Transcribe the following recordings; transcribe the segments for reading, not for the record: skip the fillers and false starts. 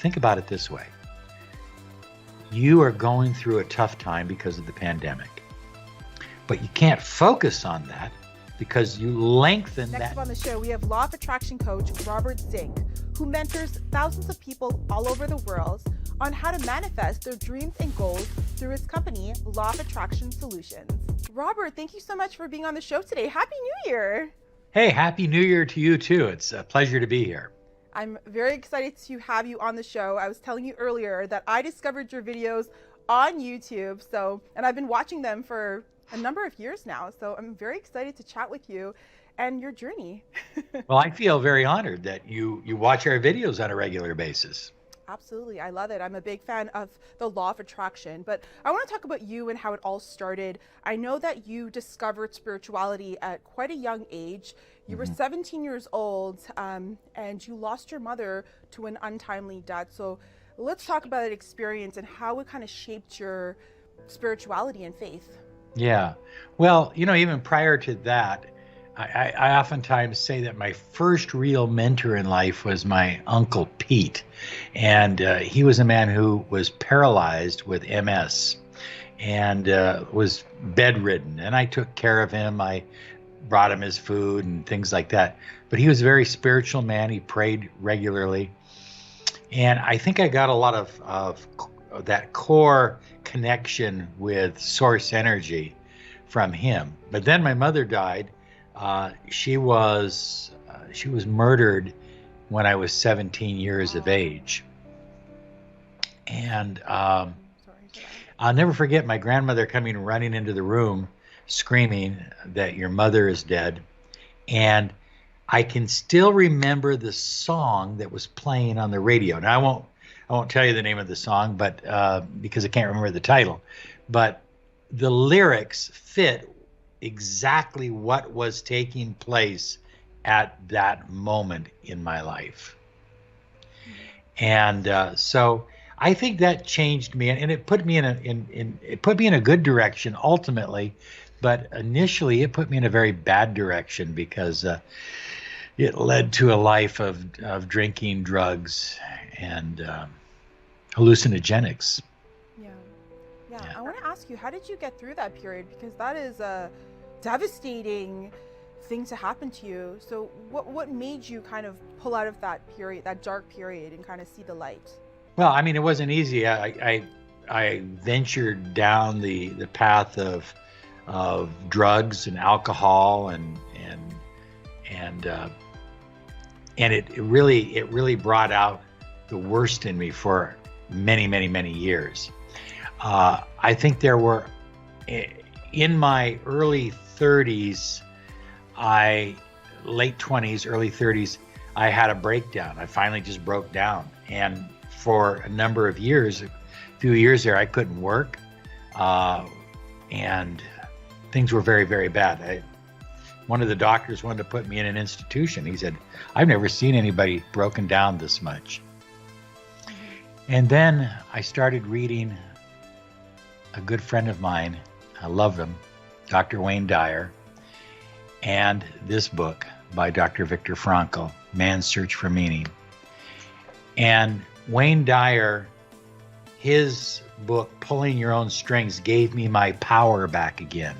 Think about it this way. You are going through a tough time because of the pandemic, but you can't focus on that because you lengthen that. Next up on the show, we have law of attraction coach Robert Zink, who mentors thousands of people all over the world on how to manifest their dreams and goals through his company, Law of Attraction Solutions. Robert, thank you so much for being on the show today. Happy New Year. Hey, Happy New Year to you too. It's a pleasure to be here. I'm very excited to have you on the show. I was telling you earlier that I discovered your videos on YouTube, and I've been watching them for a number of years now. So I'm very excited to chat with you and your journey. Well, I feel very honored that you watch our videos on a regular basis. Absolutely. I love it. I'm a big fan of the law of attraction, but I want to talk about you and how it all started. I know that you discovered spirituality at quite a young age. You were 17 years old, and you lost your mother to an untimely death. So let's talk about that experience and how it kind of shaped your spirituality and faith. Yeah. Well, even prior to that, I oftentimes say that my first real mentor in life was my Uncle Pete. And he was a man who was paralyzed with MS and was bedridden. And I took care of him. I brought him his food and things like that. But he was a very spiritual man. He prayed regularly. And I think I got a lot of that core connection with source energy from him. But then my mother died. She was murdered when I was 17 years of age. And I'll never forget my grandmother coming running into the room screaming that your mother is dead. And I can still remember the song that was playing on the radio. Now I won't tell you the name of the song, but because I can't remember the title, but the lyrics fit exactly what was taking place at that moment in my life. And so I think that changed me, and it put me in a good direction ultimately, but initially it put me in a very bad direction because it led to a life of drinking, drugs, and hallucinogenics. Yeah. I want to ask you, how did you get through that period? Because that is a devastating thing to happen to you. So what made you kind of pull out of that period, that dark period, and kind of see the light? Well, I mean, it wasn't easy. I ventured down the path of drugs and alcohol and it really brought out the worst in me for many years. I think there were, in my early 30s, late 20s, early 30s, I had a breakdown. I finally just broke down. And for a number of years, a few years there, I couldn't work. And things were very bad. One of the doctors wanted to put me in an institution. He said, I've never seen anybody broken down this much. And then I started reading a good friend of mine, I love him, Dr. Wayne Dyer, and this book by Dr. Viktor Frankl, Man's Search for Meaning. And Wayne Dyer, his book, Pulling Your Own Strings, gave me my power back again.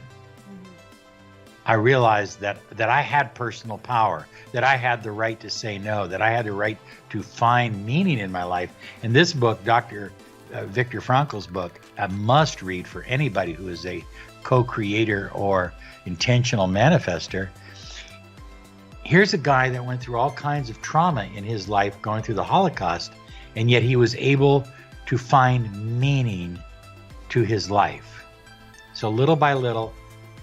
I realized that I had personal power, that I had the right to say no, that I had the right to find meaning in my life. And this book, Dr. Viktor Frankl's book, a must read for anybody who is a co-creator or intentional manifester. Here's a guy that went through all kinds of trauma in his life, going through the Holocaust, and yet he was able to find meaning to his life. So little by little,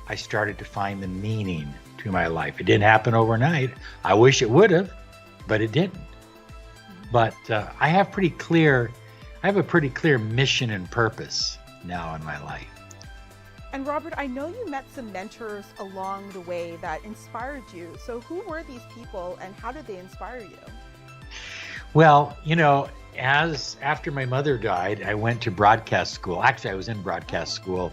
I started to find the meaning to my life. It didn't happen overnight. I wish it would have, but it didn't. But I have a pretty clear mission and purpose now in my life. And Robert, I know you met some mentors along the way that inspired you. So who were these people and how did they inspire you? Well, after my mother died, I went to broadcast school. Actually, I was in broadcast school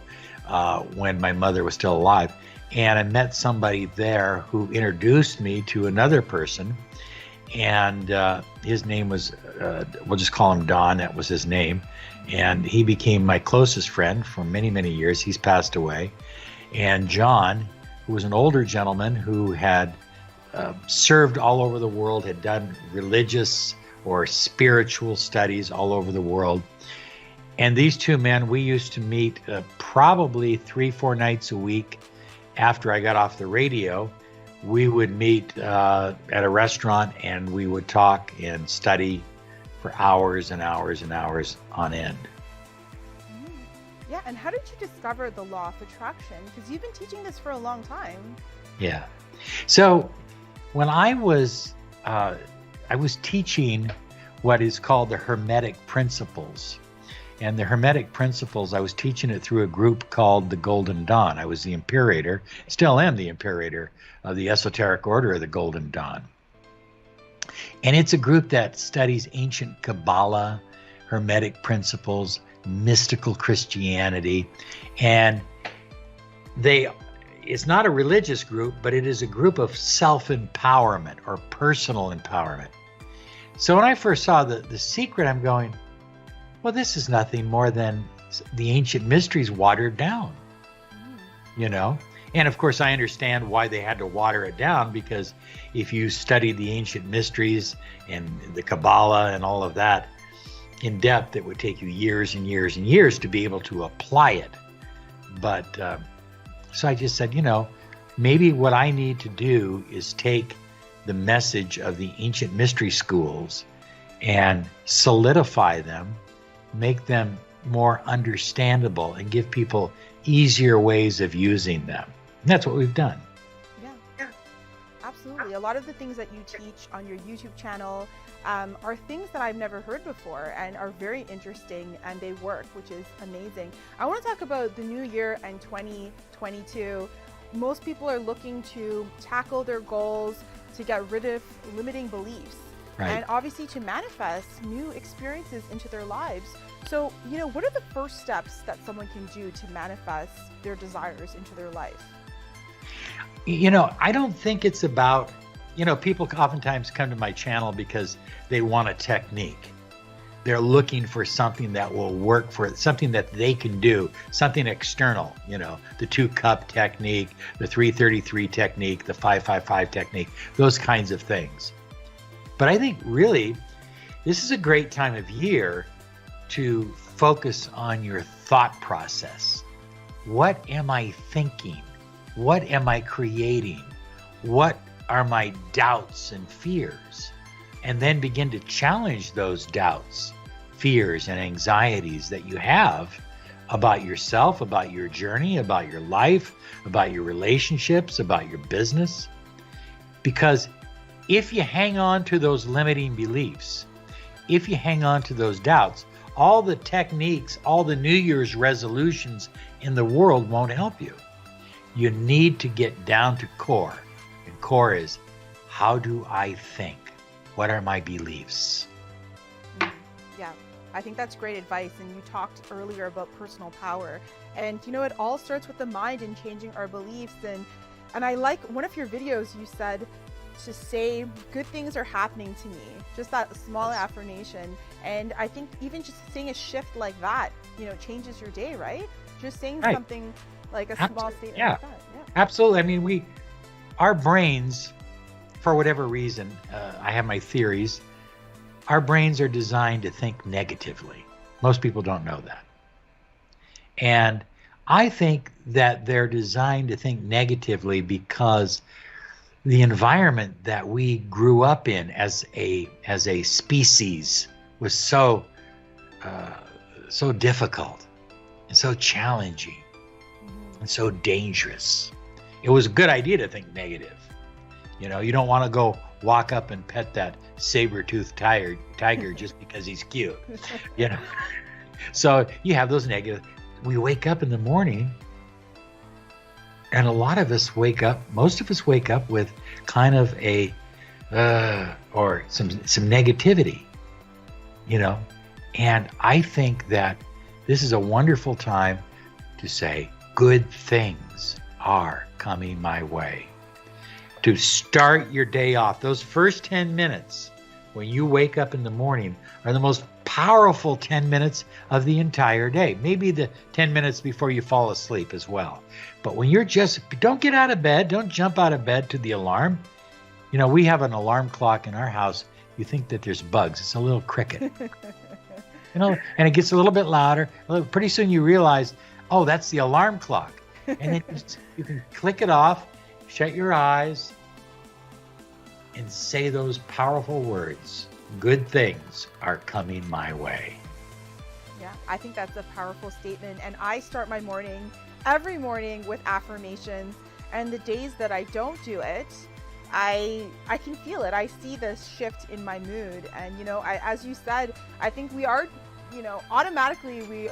when my mother was still alive. And I met somebody there who introduced me to another person. and his name was, we'll just call him Don, that was his name. And he became my closest friend for many, many years. He's passed away. And John, who was an older gentleman who had served all over the world, had done religious or spiritual studies all over the world. And these two men, we used to meet probably 3-4 nights a week after I got off the radio. We would meet at a restaurant and we would talk and study for hours and hours and hours on end. Yeah, and how did you discover the law of attraction? Because you've been teaching this for a long time. Yeah. So when I was teaching what is called the Hermetic Principles. And the Hermetic Principles, I was teaching it through a group called the Golden Dawn. I was the Imperator, still am the Imperator of the Esoteric Order of the Golden Dawn. And it's a group that studies ancient Kabbalah, Hermetic Principles, mystical Christianity. And it's not a religious group, but it is a group of self-empowerment or personal empowerment. So when I first saw the secret, I'm going, well, this is nothing more than the ancient mysteries watered down, you know? And of course, I understand why they had to water it down, because if you studied the ancient mysteries and the Kabbalah and all of that in depth, it would take you years and years and years to be able to apply it. But so I just said, you know, maybe what I need to do is take the message of the ancient mystery schools and solidify them, make them more understandable, and give people easier ways of using them. And that's what we've done. Yeah, absolutely. A lot of the things that you teach on your YouTube channel are things that I've never heard before and are very interesting, and they work, which is amazing. I want to talk about the new year and 2022. Most people are looking to tackle their goals, to get rid of limiting beliefs. Right. And obviously to manifest new experiences into their lives. So, you know, what are the first steps that someone can do to manifest their desires into their life? You know, I don't think it's about, you know, people oftentimes come to my channel because they want a technique. They're looking for something that will work for it, something that they can do, something external, you know, the 2-cup technique, the 333 technique, the 555 technique, those kinds of things. But I think really, this is a great time of year to focus on your thought process. What am I thinking? What am I creating? What are my doubts and fears? And then begin to challenge those doubts, fears, and anxieties that you have about yourself, about your journey, about your life, about your relationships, about your business. Because if you hang on to those limiting beliefs, if you hang on to those doubts, all the techniques, all the New Year's resolutions in the world won't help you. You need to get down to core. And core is, how do I think? What are my beliefs? Yeah, I think that's great advice. And you talked earlier about personal power. And you know, it all starts with the mind and changing our beliefs. And I like one of your videos, you said to say good things are happening to me, just that small affirmation. And I think even just saying a shift like that, you know, changes your day, right? Just saying something like a small statement like that. Yeah. Absolutely. I mean, our brains, for whatever reason, I have my theories, our brains are designed to think negatively. Most people don't know that. And I think that they're designed to think negatively because the environment that we grew up in as a species was so difficult and so challenging and so dangerous. It was a good idea to think negative. You know, you don't want to go walk up and pet that saber-toothed tiger just because he's cute. You know, so you have those negative. We wake up in the morning, and a lot of us wake up, most of us wake up with kind of a, or some negativity, you know. And I think that this is a wonderful time to say, good things are coming my way. to start your day off. Those first 10 minutes when you wake up in the morning are the most powerful 10 minutes of the entire day. Maybe the 10 minutes before you fall asleep as well. But when you're don't get out of bed, don't jump out of bed to the alarm. You know, we have an alarm clock in our house. You think that there's bugs. It's a little cricket. You know, and it gets a little bit louder. Pretty soon you realize, oh, that's the alarm clock. And then you can click it off, shut your eyes, and say those powerful words. Good things are coming my way. Yeah, I think that's a powerful statement. And I start my morning every morning with affirmations. And the days that I don't do it, I can feel it. I see this shift in my mood. And, you know, as you said, I think we are, you know, automatically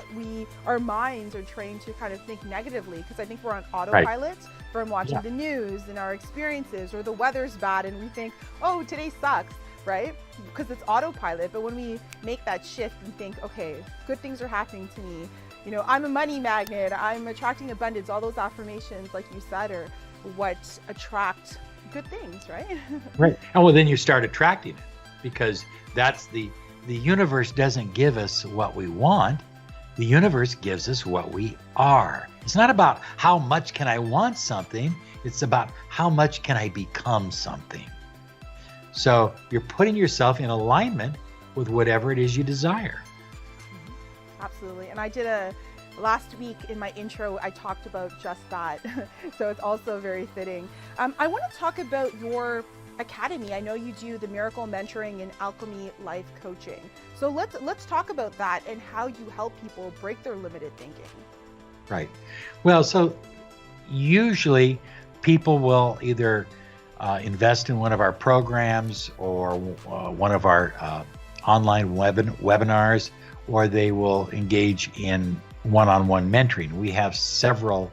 our minds are trained to kind of think negatively, because I think we're on autopilot from watching the news and our experiences, or the weather's bad and we think, oh, today sucks, right? Because it's autopilot. But when we make that shift and think, okay, good things are happening to me, you know, I'm a money magnet, I'm attracting abundance, all those affirmations, like you said, are what attract good things, right? Right. And well, then you start attracting it, because that's the universe doesn't give us what we want. The universe gives us what we are. It's not about how much can I want something. It's about how much can I become something. So you're putting yourself in alignment with whatever it is you desire. Absolutely. And I did last week in my intro, I talked about just that. So it's also very fitting. I want to talk about your academy. I know you do the miracle mentoring and alchemy life coaching. So let's talk about that and how you help people break their limited thinking. Right. Well, so usually people will either invest in one of our programs or one of our online webinars, or they will engage in one-on-one mentoring. We have several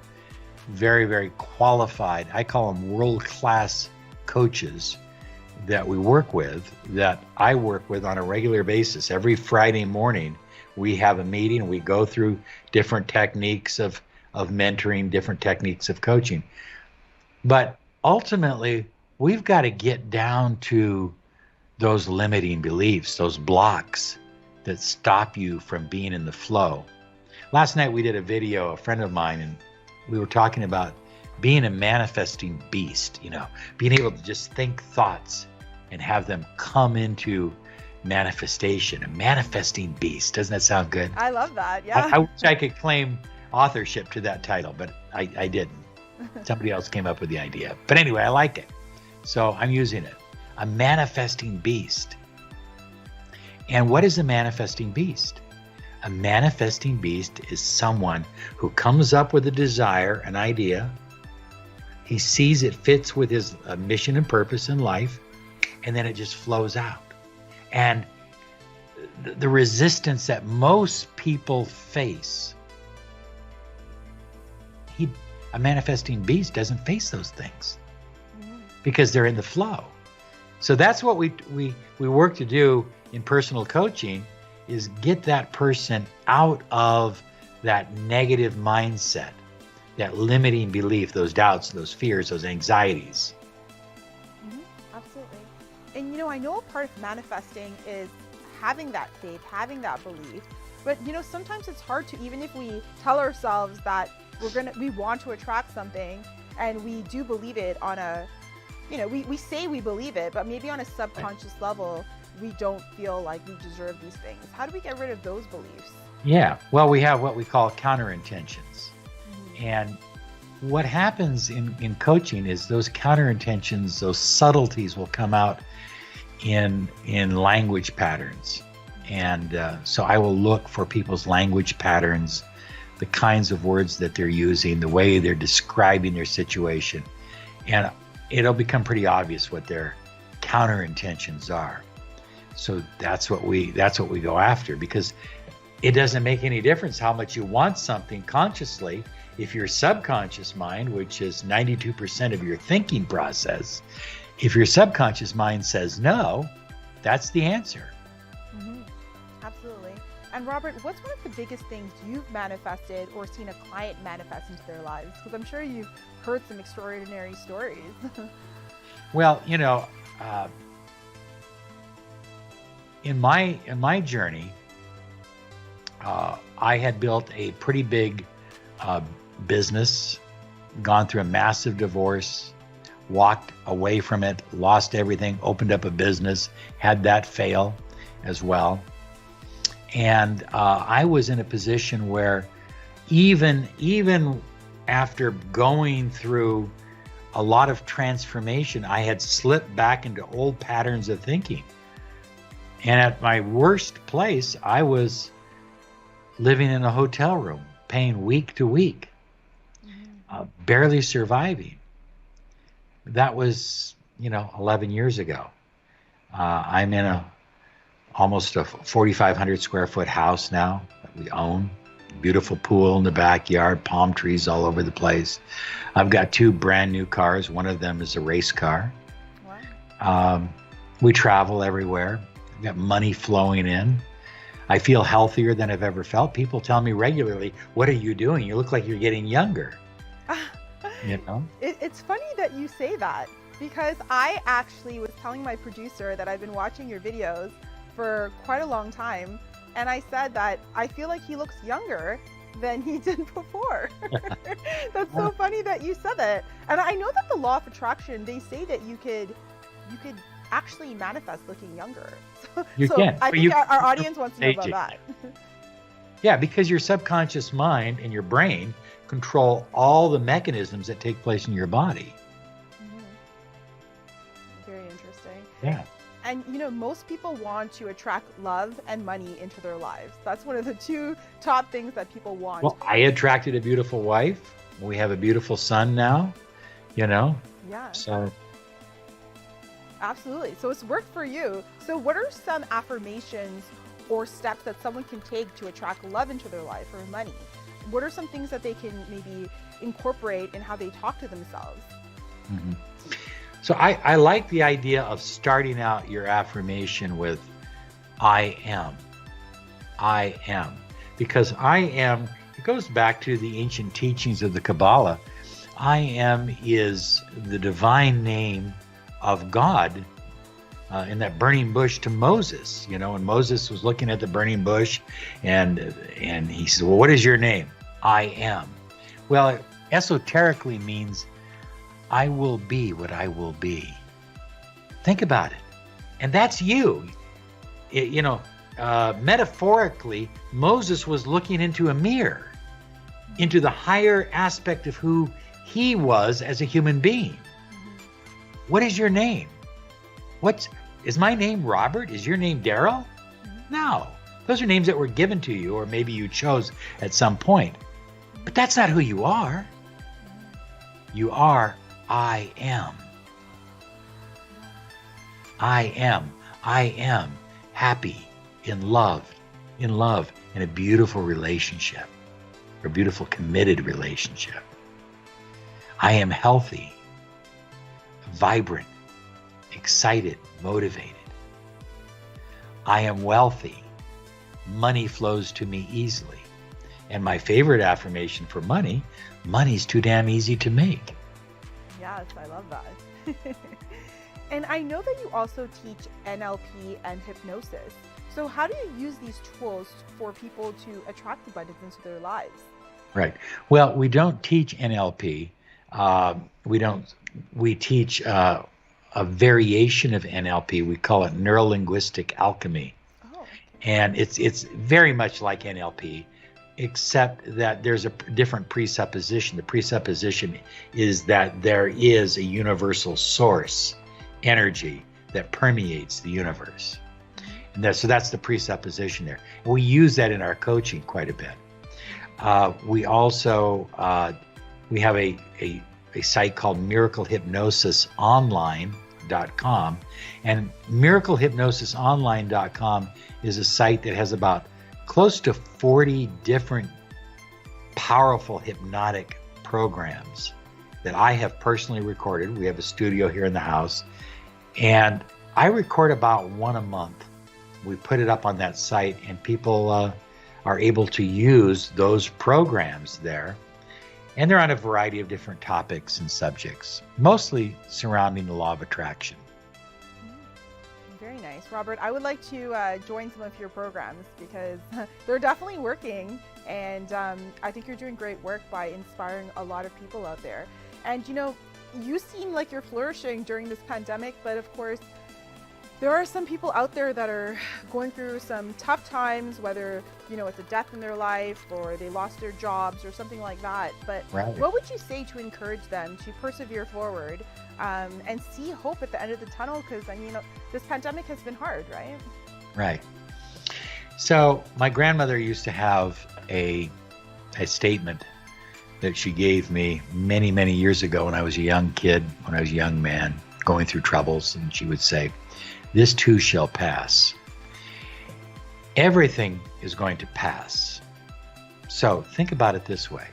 very, very qualified, I call them world-class coaches that we work with, that I work with on a regular basis. Every Friday morning, we have a meeting. We go through different techniques of mentoring, different techniques of coaching. But ultimately, we've got to get down to those limiting beliefs, those blocks that stop you from being in the flow. Last night we did a video, a friend of mine, and we were talking about being a manifesting beast, you know, being able to just think thoughts and have them come into manifestation. A manifesting beast. Doesn't that sound good? I love that. Yeah. I wish I could claim authorship to that title, but I didn't. Somebody else came up with the idea. But anyway, I like it. So I'm using it. A manifesting beast. And what is a manifesting beast? A manifesting beast is someone who comes up with a desire, an idea. He sees it fits with his mission and purpose in life, and then it just flows out. And the resistance that most people face, a manifesting beast doesn't face those things because they're in the flow. So that's what we work to do in personal coaching, is get that person out of that negative mindset, that limiting belief, those doubts, those fears, those anxieties. Absolutely. And, you know, I know a part of manifesting is having that faith, having that belief. But, you know, sometimes it's hard to, even if we tell ourselves that we want to attract something and we do believe it on a, you know, we say we believe it, but maybe on a subconscious level, we don't feel like we deserve these things. How do we get rid of those beliefs? Yeah, well, we have what we call counter-intentions. And what happens in coaching is those counter-intentions, those subtleties will come out in language patterns. And so I will look for people's language patterns, the kinds of words that they're using, the way they're describing their situation. And it'll become pretty obvious what their counter-intentions are. So that's what we go after, because it doesn't make any difference how much you want something consciously if your subconscious mind, which is 92% of your thinking process, if your subconscious mind says no, that's the answer. Absolutely. And Robert, what's one of the biggest things you've manifested or seen a client manifest into their lives? Because I'm sure you've heard some extraordinary stories. Well, in my journey, I had built a pretty big business, gone through a massive divorce, walked away from it, lost everything, opened up a business, had that fail as well. And I was in a position where even after going through a lot of transformation, I had slipped back into old patterns of thinking. And at my worst place, I was living in a hotel room, paying week to week, barely surviving. That was, 11 years ago. I'm in almost a 4,500 square foot house now that we own. Beautiful pool in the backyard, palm trees all over the place. I've got 2 brand new cars. One of them is a race car. Wow. We travel everywhere. I've got money flowing in. I feel healthier than I've ever felt. People tell me regularly, "What are you doing? You look like you're getting younger." It's funny that you say that, because I actually was telling my producer that I've been watching your videos for quite a long time, and I said that I feel like he looks younger than he did before. That's so funny that you said that. And I know that the law of attraction, they say that you could actually manifest looking younger. You can. I think our audience wants to know about that. Yeah, because your subconscious mind and your brain control all the mechanisms that take place in your body. Very interesting. Yeah. And most people want to attract love and money into their lives. That's one of the 2 top things that people want. Well, I attracted a beautiful wife. We have a beautiful son now, Yeah. So. Absolutely. So it's worked for you. So what are some affirmations or steps that someone can take to attract love into their life or money? What are some things that they can maybe incorporate in how they talk to themselves? Mm-hmm. So I like the idea of starting out your affirmation with I am. I am. Because I am, it goes back to the ancient teachings of the Kabbalah. I am is the divine name of God in that burning bush to Moses. When Moses was looking at the burning bush and he said, "Well, what is your name?" I am. Well, it esoterically means I will be what I will be. Think about it. And that's you. Metaphorically, Moses was looking into a mirror, into the higher aspect of who he was as a human being. What is your name? Is my name Robert? Is your name Darriel? No. Those are names that were given to you, or maybe you chose at some point. But that's not who you are. You are I am. I am. I am happy, in love, in a beautiful relationship, a beautiful committed relationship. I am healthy, vibrant, excited, motivated. I am wealthy. Money flows to me easily. And my favorite affirmation for money's too damn easy to make. Yes, I love that. And I know that you also teach NLP and hypnosis. So how do you use these tools for people to attract abundance into their lives? Right. Well, we don't teach NLP. We teach a variation of NLP. We call it neuro-linguistic alchemy. Oh, okay. And it's very much like NLP, except that there's a different presupposition. The presupposition is that there is a universal source, energy, that permeates the universe. And so that's the presupposition there. And we use that in our coaching quite a bit. We also we have a site called miraclehypnosisonline.com, and miraclehypnosisonline.com is a site that has about close to 40 different powerful hypnotic programs that I have personally recorded. We have a studio here in the house, and I record about one a month. We put it up on that site, and people are able to use those programs there. And they're on a variety of different topics and subjects, mostly surrounding the law of attraction. Very nice. Robert, I would like to join some of your programs because they're definitely working, and I think you're doing great work by inspiring a lot of people out there. And you seem like you're flourishing during this pandemic, but of course, there are some people out there that are going through some tough times, whether, it's a death in their life or they lost their jobs or something like that. But what would you say to encourage them to persevere forward and see hope at the end of the tunnel? Because, this pandemic has been hard, right? Right. So my grandmother used to have a statement that she gave me many, many years ago when I was a young kid, when I was a young man going through troubles. And she would say, "This too shall pass." Everything is going to pass. So think about it this way.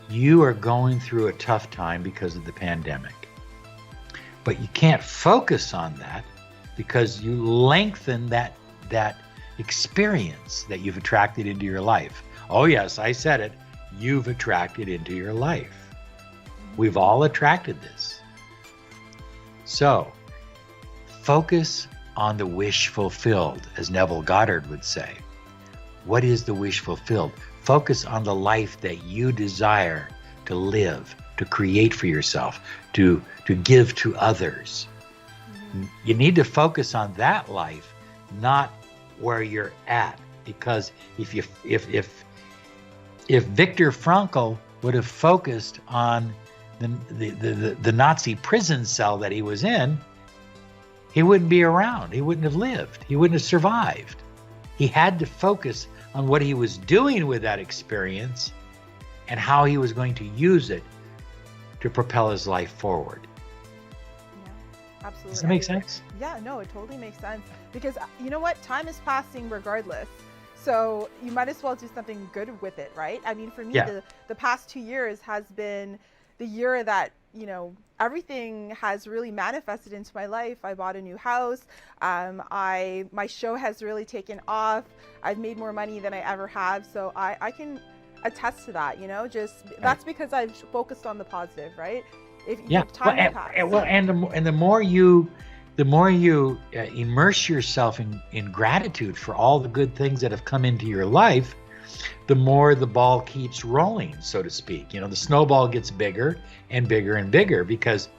You are going through a tough time because of the pandemic, but you can't focus on that because you lengthen that experience that you've attracted into your life. Oh yes, I said it. You've attracted into your life. We've all attracted this. So focus on the wish fulfilled, as Neville Goddard would say. What is the wish fulfilled? Focus on the life that you desire to live, to create for yourself, to give to others. You need to focus on that life, not where you're at. Because if Viktor Frankl would have focused on the Nazi prison cell that he was in, he wouldn't be around. He wouldn't have lived. He wouldn't have survived. He had to focus on what he was doing with that experience and how he was going to use it to propel his life forward. Yeah, absolutely. Does that make sense? Yeah, no, it totally makes sense. Because you know what? Time is passing regardless. So you might as well do something good with it, right? I mean, for me, the past 2 years has been the year that, everything has really manifested into my life. I bought a new house. My show has really taken off. I've made more money than I ever have. So I can attest to that, that's because I've focused on the positive, right? The more you immerse yourself in gratitude for all the good things that have come into your life, the more the ball keeps rolling, so to speak. The snowball gets bigger and bigger and bigger because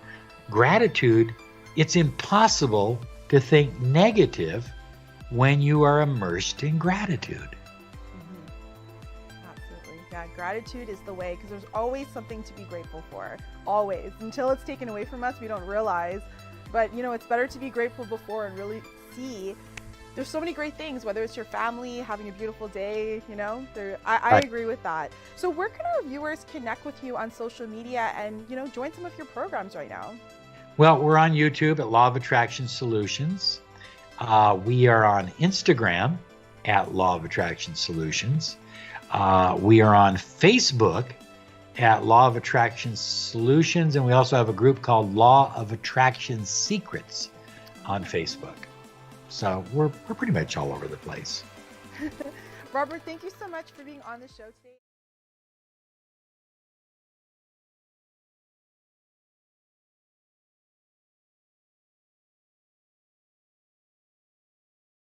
gratitude, it's impossible to think negative when you are immersed in gratitude. Absolutely. Yeah, gratitude is the way, because there's always something to be grateful for. Always. Until it's taken away from us, we don't realize. But, it's better to be grateful before and really see there's so many great things, whether it's your family, having a beautiful day, I agree with that. So where can our viewers connect with you on social media and, join some of your programs right now? Well, we're on YouTube at Law of Attraction Solutions. We are on Instagram at Law of Attraction Solutions. We are on Facebook at Law of Attraction Solutions. And we also have a group called Law of Attraction Secrets on Facebook. So we're pretty much all over the place. Robert, thank you so much for being on the show today.